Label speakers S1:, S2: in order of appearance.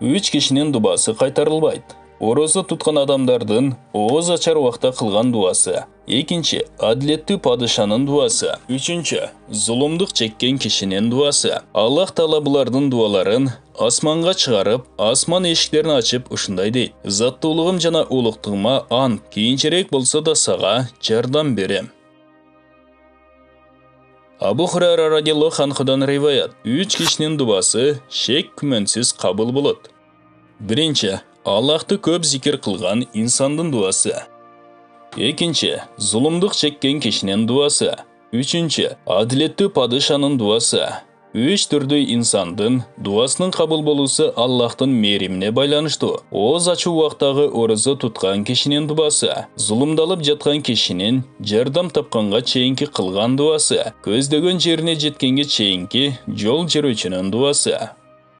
S1: Үч кишинин дубасы кайтарылбайт. Орозо туткан адамдардын ооз ачар убакта кылган дуасы. Экинчи, адилеттүү падышанын дуасы. Үчүнчү, зулумдук чеккен кишинин дуасы. Аллах Таала булардын дуаларын асманга чыгарып, асман эшиктерин ачып ушундай дейт: Заттуулугум жана улуктугума ант, кийинчерээк болсо да сага жардам берем. Абу Хурайра радиаллаху анхудан риваят: үч кишинин дубасы шек күмөнсүз кабыл болот. Биринчи, Аллахты көп зикир кылган инсандын дуасы. Экинчи, зулумдук чеккен кишинин дуасы. Үчүнчү, адилеттүү падышанын дуасы. Үч түрдүү инсандын дуасынын кабыл болуусу Аллахтын мээримине байланыштуу. Ооз ачуу убактагы орозо туткан кишинин дубасы, зулумдалып жаткан кишинин жардам тапканга чейинки кылган дуасы, көздөгөн жерине жеткенге чейинки жол жүрүүчүнүн дуасы.